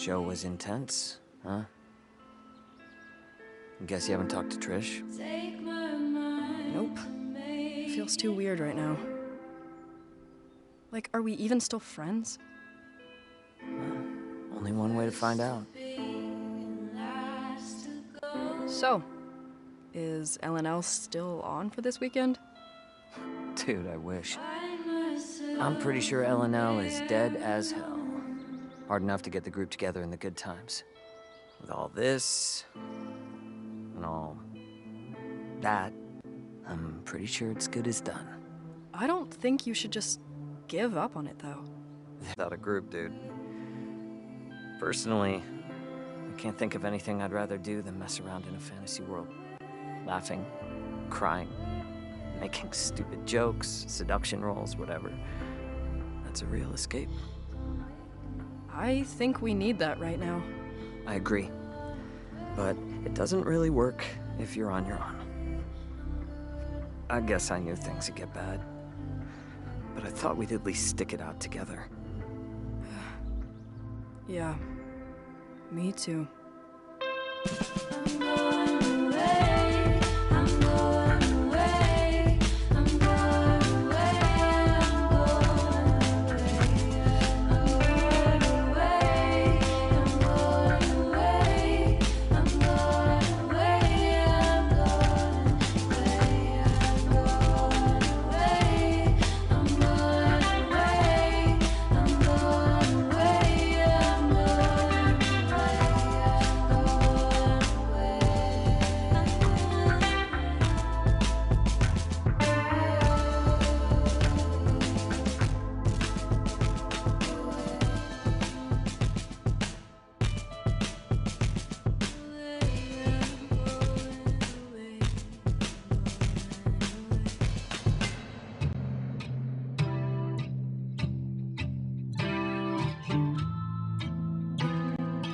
Show was intense, huh? Guess you haven't talked to Trish? Nope. Feels too weird right now. Like, are we even still friends? Only one way to find out. So, is LNL still on for this weekend? Dude, I wish. I'm pretty sure LNL is dead as hell. Hard enough to get the group together in the good times. With all this, and all that, I'm pretty sure it's good as done. I don't think you should just give up on it, though. Without a group, dude. Personally, I can't think of anything I'd rather do than mess around in a fantasy world. Laughing, crying, making stupid jokes, seduction rolls, whatever. That's a real escape. I think we need that right now. I agree. But it doesn't really work if you're on your own. I guess I knew things would get bad. But I thought we'd at least stick it out together. Yeah, me too.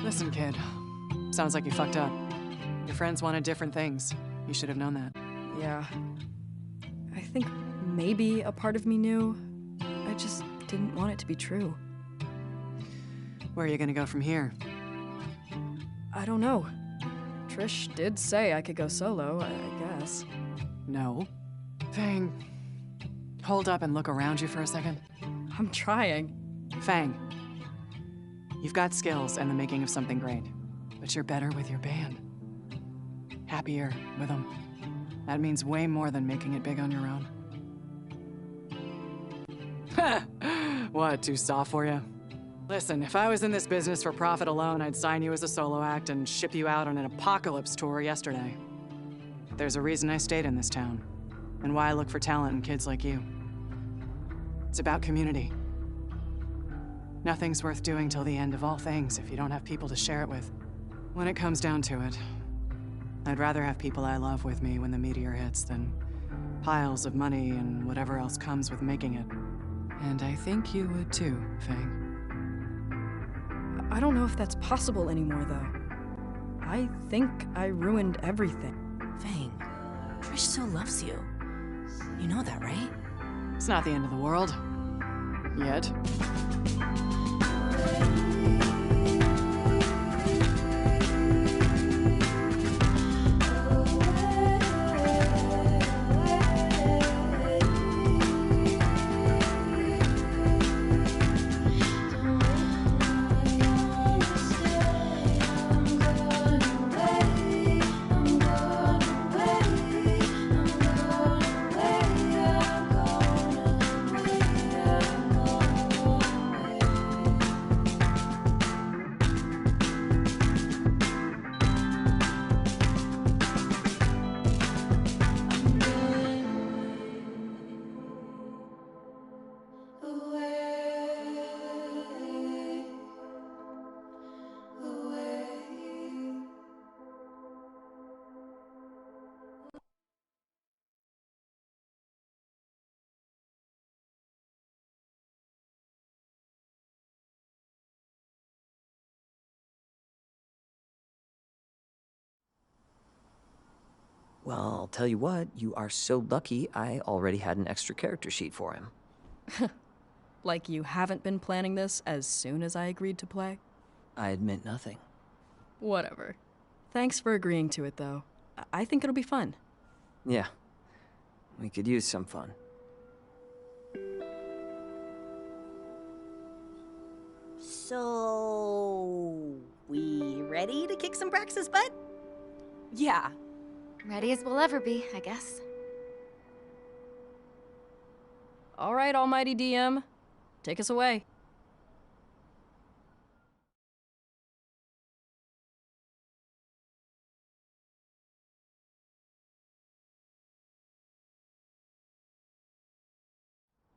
Listen, kid. Sounds like you fucked up. Your friends wanted different things. You should have known that. Yeah. I think maybe a part of me knew. I just didn't want it to be true. Where are you gonna go from here? I don't know. Trish did say I could go solo, I guess. No. Fang, hold up and look around you for a second. I'm trying. Fang, you've got skills and the making of something great, but you're better with your band. Happier with them. That means way more than making it big on your own. What, too soft for you? Listen, if I was in this business for profit alone, I'd sign you as a solo act and ship you out on an apocalypse tour yesterday. There's a reason I stayed in this town, and why I look for talent in kids like you. It's about community. Nothing's worth doing till the end of all things if you don't have people to share it with. When it comes down to it, I'd rather have people I love with me when the meteor hits than piles of money and whatever else comes with making it. And I think you would too, Fang. I don't know if that's possible anymore, though. I think I ruined everything. Fang, Trish still loves you. You know that, right? It's not the end of the world. Yet. Well, I'll tell you what, you are so lucky I already had an extra character sheet for him. Like you haven't been planning this as soon as I agreed to play? I admit nothing. Whatever. Thanks for agreeing to it, though. I think it'll be fun. Yeah. We could use some fun. So... we ready to kick some Brax's butt? Yeah. Ready as we'll ever be, I guess. All right, Almighty DM. Take us away.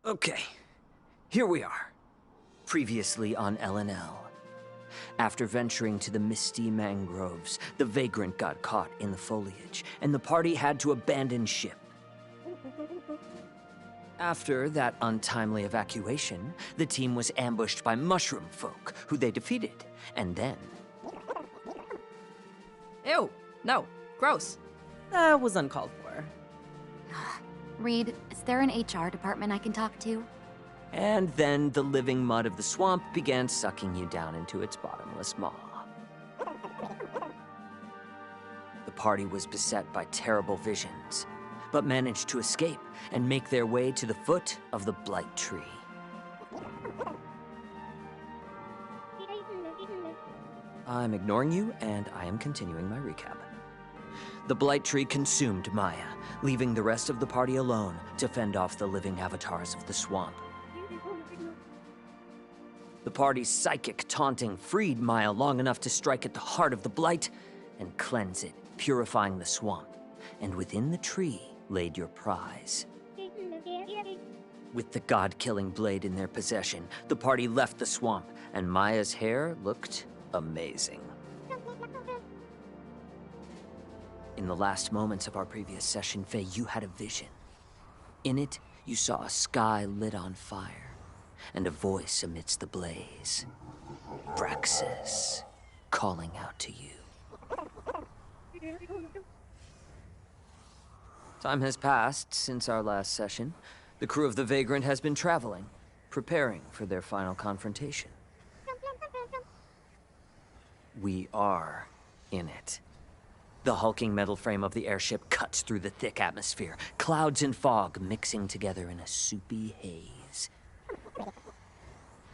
Okay, here we are. Previously on LNL. After venturing to the misty mangroves, the Vagrant got caught in the foliage, and the party had to abandon ship. After that untimely evacuation, the team was ambushed by mushroom folk, who they defeated, and then... Ew, no, gross. That was uncalled for. Reed, is there an HR department I can talk to? And then the living mud of the swamp began sucking you down into its bottomless maw. The party was beset by terrible visions, but managed to escape and make their way to the foot of the Blight Tree. I'm ignoring you, and I am continuing my recap. The Blight Tree consumed Maya, leaving the rest of the party alone to fend off the living avatars of the swamp. The party's psychic taunting freed Maya long enough to strike at the heart of the Blight and cleanse it, purifying the swamp. And within the tree laid your prize. With the god-killing blade in their possession, the party left the swamp, and Maya's hair looked amazing. In the last moments of our previous session, Faye, you had a vision. In it, you saw a sky lit on fire, and a voice amidst the blaze. Braxis, calling out to you. Time has passed since our last session. The crew of the Vagrant has been traveling, preparing for their final confrontation. We are in it. The hulking metal frame of the airship cuts through the thick atmosphere, clouds and fog mixing together in a soupy haze.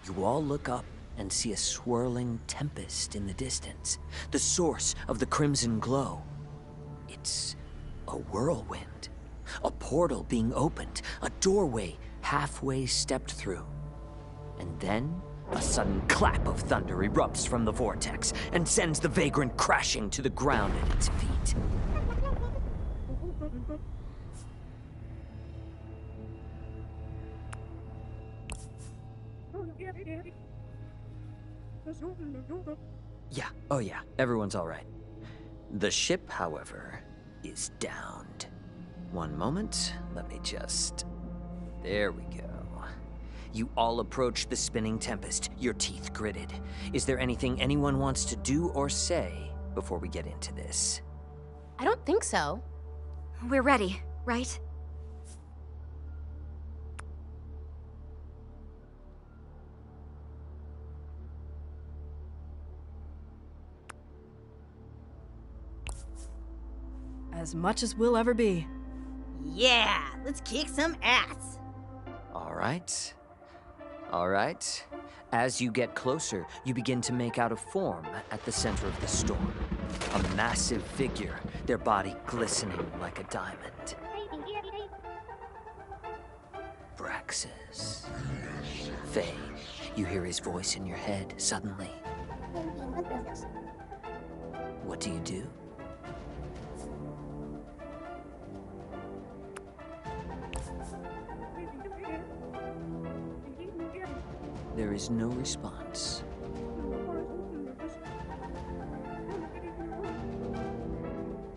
You all look up and see a swirling tempest in the distance, the source of the crimson glow. It's a whirlwind, a portal being opened, a doorway halfway stepped through. And then, a sudden clap of thunder erupts from the vortex and sends the Vagrant crashing to the ground at its feet. Yeah, oh yeah, everyone's all right. The ship, however, is downed. One moment, let me just... There we go. You all approach the spinning tempest, your teeth gritted. Is there anything anyone wants to do or say before we get into this? I don't think so. We're ready, right? As much as we'll ever be. Yeah, let's kick some ass. All right. All right. As you get closer, you begin to make out a form at the center of the storm. A massive figure, their body glistening like a diamond. Braxis. Faye, you hear his voice in your head suddenly. What do you do? There is no response.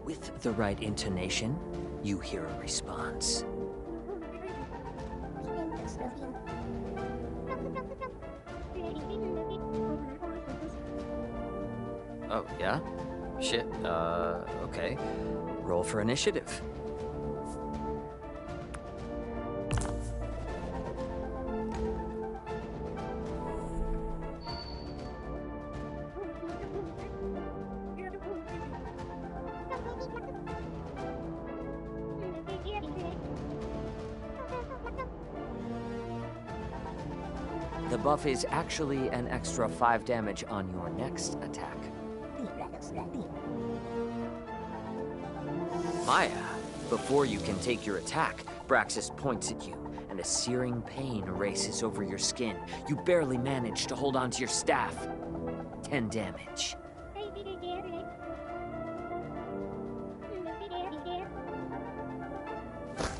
With the right intonation, you hear a response. Oh, yeah? Shit, okay. Roll for initiative. The buff is actually an extra 5 damage on your next attack. Maya, before you can take your attack, Braxis points at you, and a searing pain races over your skin. You barely manage to hold onto your staff. 10 damage.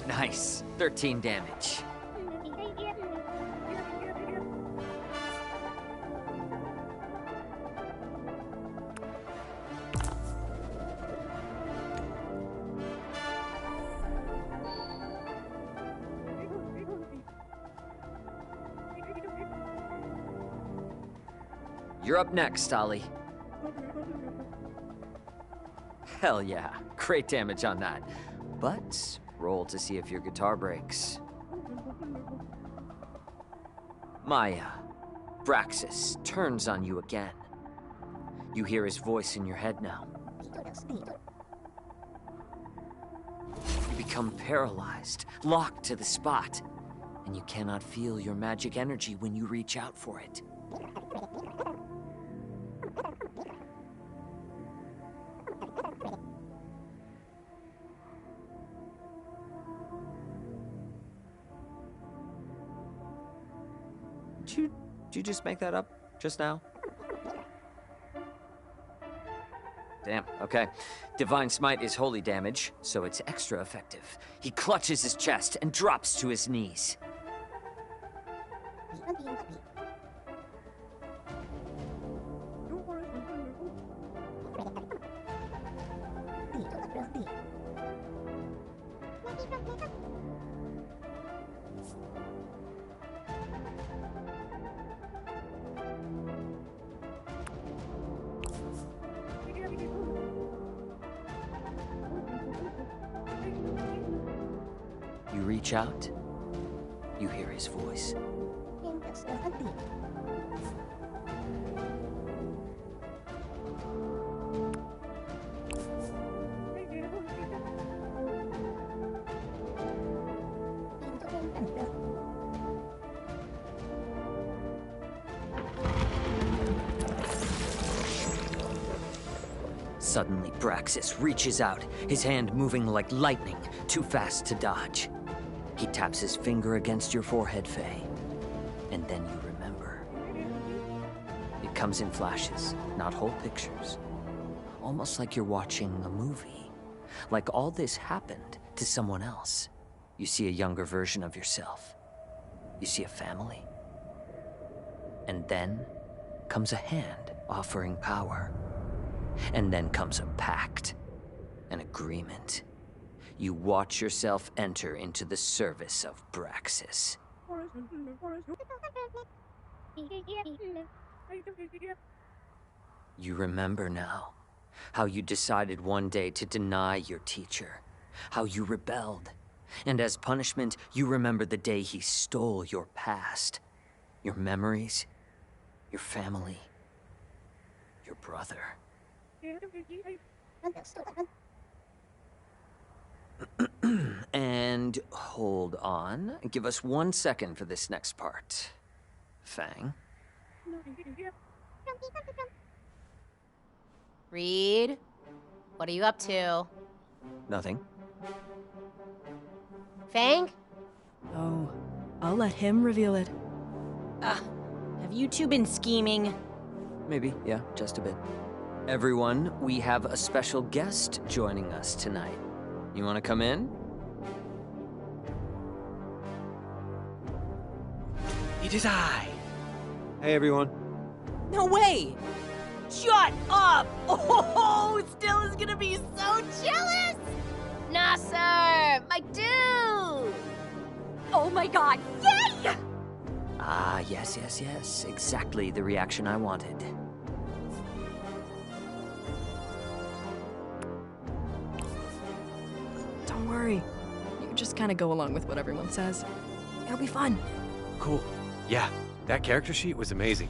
Nice. 13 damage. You're up next, Ollie. Hell yeah. Great damage on that. But roll to see if your guitar breaks. Maya, Braxis turns on you again. You hear his voice in your head now. You become paralyzed, locked to the spot, and you cannot feel your magic energy when you reach out for it. Did you just make that up just now? Damn, okay. Divine Smite is holy damage, so it's extra effective. He clutches his chest and drops to his knees. You reach out, you hear his voice. Suddenly, Braxis reaches out, his hand moving like lightning, too fast to dodge. He taps his finger against your forehead, Faye, and then you remember. It comes in flashes, not whole pictures. Almost like you're watching a movie. Like all this happened to someone else. You see a younger version of yourself. You see a family. And then comes a hand offering power. And then comes a pact, an agreement. You watch yourself enter into the service of Braxis. You remember now how you decided one day to deny your teacher, how you rebelled, and as punishment, you remember the day he stole your past, your memories, your family, your brother. And hold on. Give us 1 second for this next part. Fang. Reed, what are you up to? Nothing. Fang? Oh, I'll let him reveal it. Have you two been scheming? Maybe, yeah, just a bit. Everyone, we have a special guest joining us tonight. You want to come in? It is I. Hey, everyone. No way! Shut up! Oh, Still is gonna be so jealous! Nasser! My dude! Oh my god, yay! Ah, yes. Exactly the reaction I wanted. Don't worry. You just kind of go along with what everyone says. It'll be fun. Cool. Yeah, that character sheet was amazing.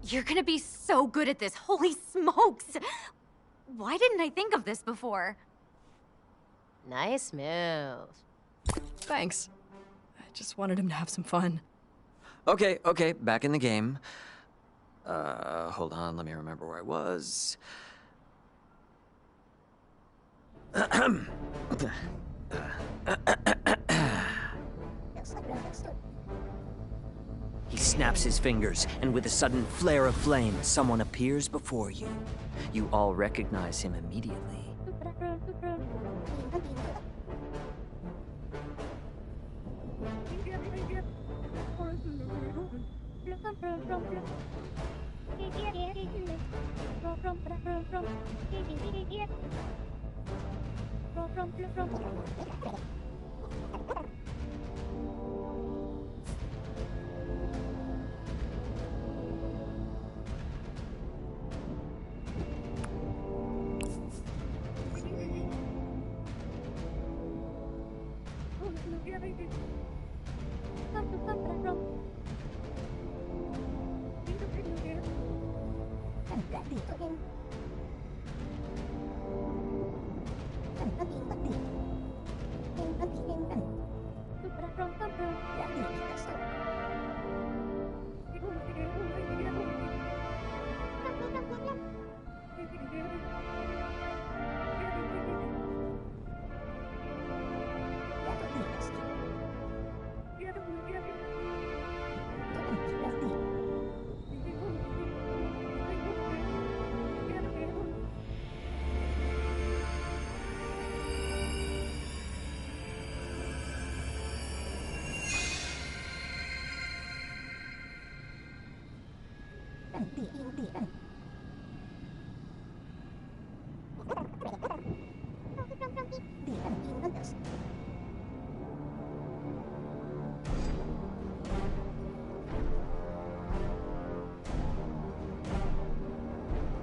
You're gonna be so good at this, holy smokes! Why didn't I think of this before? Nice move. Thanks. I just wanted him to have some fun. Okay, back in the game. Hold on, let me remember where I was. He snaps his fingers, and with a sudden flare of flame, someone appears before you. You all recognize him immediately.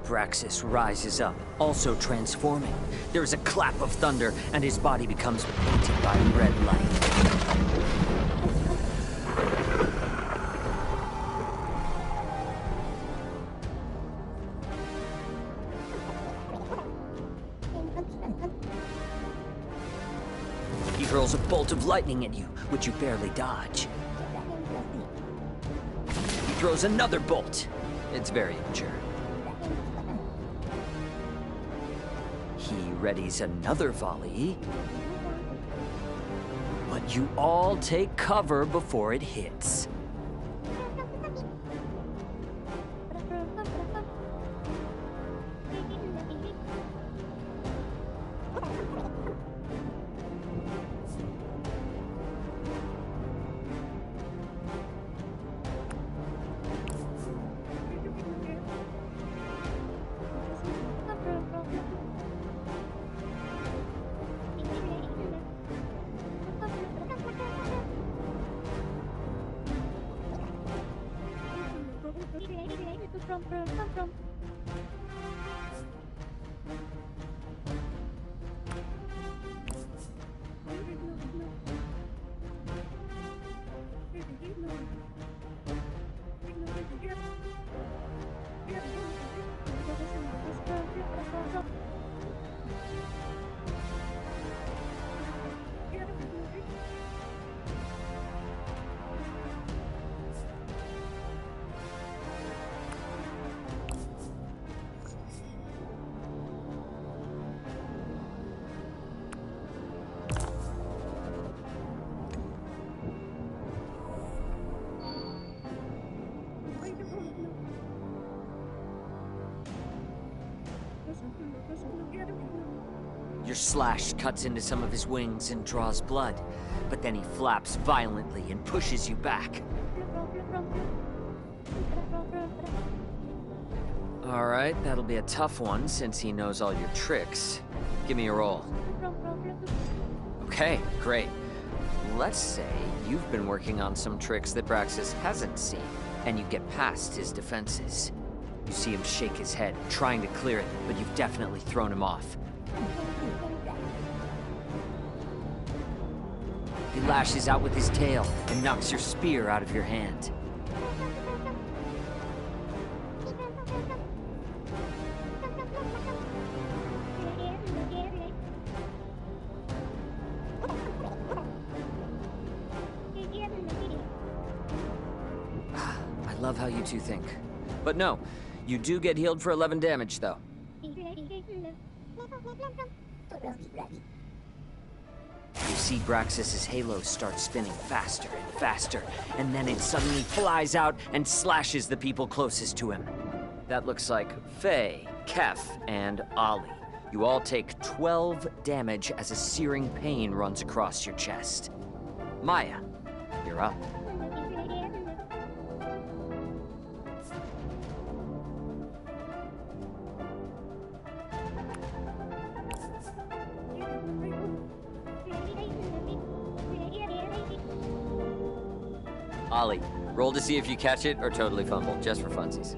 Braxis rises up, also transforming. There is a clap of thunder, and his body becomes painted by red light. He hurls a bolt of lightning at you, which you barely dodge. He throws another bolt. It's very immature. He readies another volley. But you all take cover before it hits. Your slash cuts into some of his wings and draws blood, but then he flaps violently and pushes you back. Alright, that'll be a tough one since he knows all your tricks. Give me a roll. Okay, great. Let's say you've been working on some tricks that Braxis hasn't seen, and you get past his defenses. You see him shake his head, trying to clear it, but you've definitely thrown him off. He lashes out with his tail and knocks your spear out of your hand. love how you two think. But no, you do get healed for 11 damage, though. You see Braxis's halo start spinning faster and faster, and then it suddenly flies out and slashes the people closest to him. That looks like Faye, Kef, and Ollie. You all take 12 damage as a searing pain runs across your chest. Maya, you're up. Ollie, roll to see if you catch it or totally fumble, just for funsies.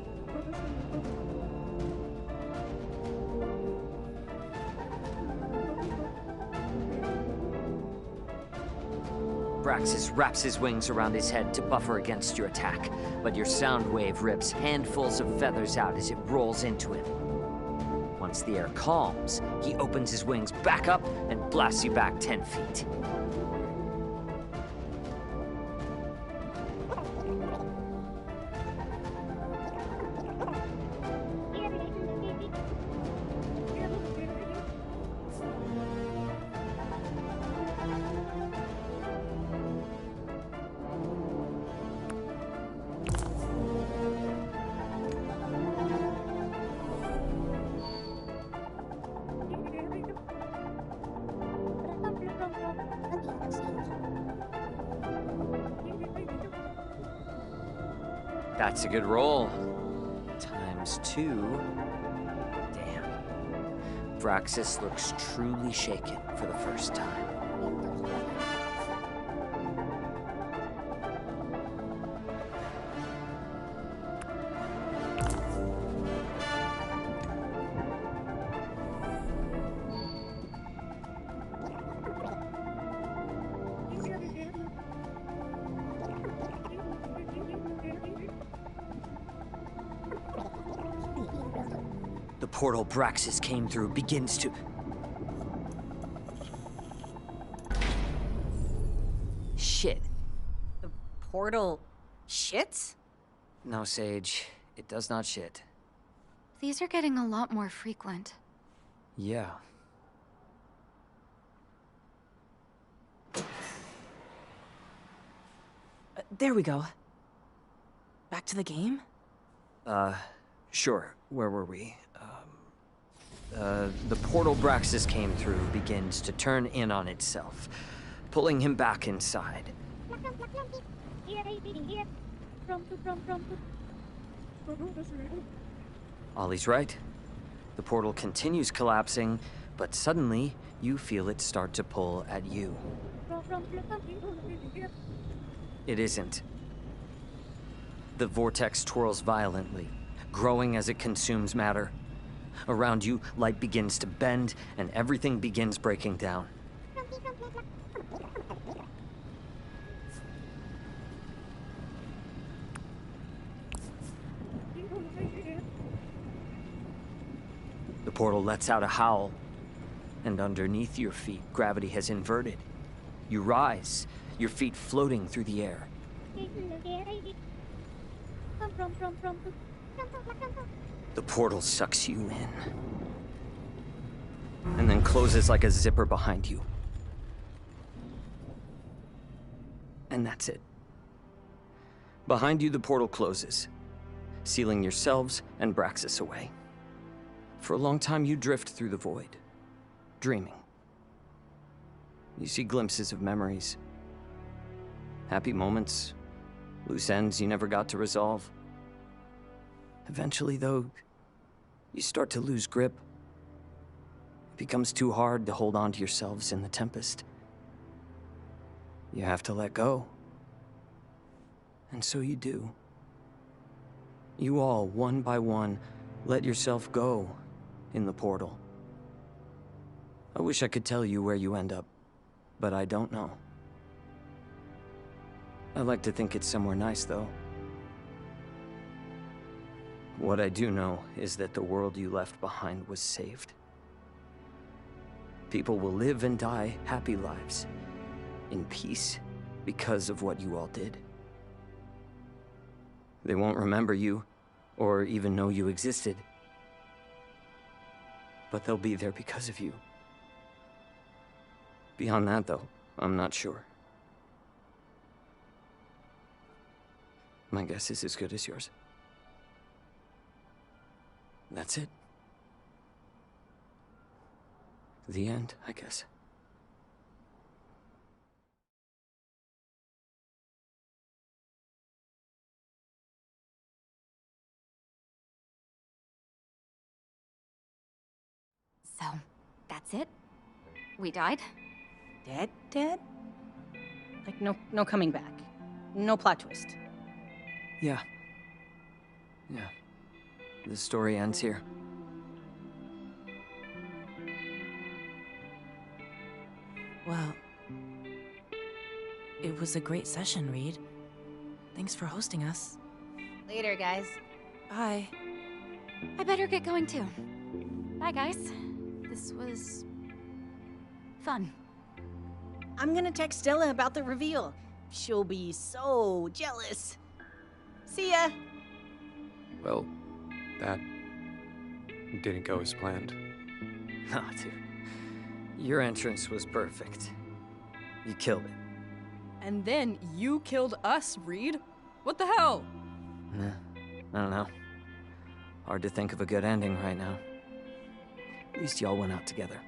Braxis wraps his wings around his head to buffer against your attack, but your sound wave rips handfuls of feathers out as it rolls into him. Once the air calms, he opens his wings back up and blasts you back 10 feet. That's a good roll. ×2. Damn. Braxis looks truly shaken for the first time. The portal Braxis came through begins to... Shit. The portal shits? No, Sage. It does not shit. These are getting a lot more frequent. Yeah. There we go. Back to the game? Sure. Where were we? The portal Braxis came through begins to turn in on itself, pulling him back inside. Ollie's right. The portal continues collapsing, but suddenly you feel it start to pull at you. It isn't. The vortex twirls violently, growing as it consumes matter. Around you, light begins to bend, and everything begins breaking down. The portal lets out a howl, and underneath your feet, gravity has inverted. You rise, your feet floating through the air. The portal sucks you in, and then closes like a zipper behind you. And that's it. Behind you, the portal closes, sealing yourselves and Braxis away. For a long time, you drift through the void, dreaming. You see glimpses of memories, happy moments, loose ends you never got to resolve. Eventually, though, you start to lose grip. It becomes too hard to hold on to yourselves in the tempest. You have to let go. And so you do. You all, one by one, let yourself go in the portal. I wish I could tell you where you end up, but I don't know. I like to think it's somewhere nice, though. What I do know is that the world you left behind was saved. People will live and die happy lives, in peace, because of what you all did. They won't remember you, or even know you existed. But they'll be there because of you. Beyond that, though, I'm not sure. My guess is as good as yours. That's it. The end, I guess. So, that's it? We died? Dead? Like, no coming back. No plot twist. Yeah. Yeah. The story ends here. Well, it was a great session, Reed. Thanks for hosting us. Later, guys. Bye. I better get going too. Bye, guys. This was... fun. I'm gonna text Stella about the reveal. She'll be so jealous. See ya! Well, that didn't go as planned. Nah, dude. Your entrance was perfect. You killed it. And then you killed us, Reed. What the hell? Nah, I don't know. Hard to think of a good ending right now. At least y'all went out together.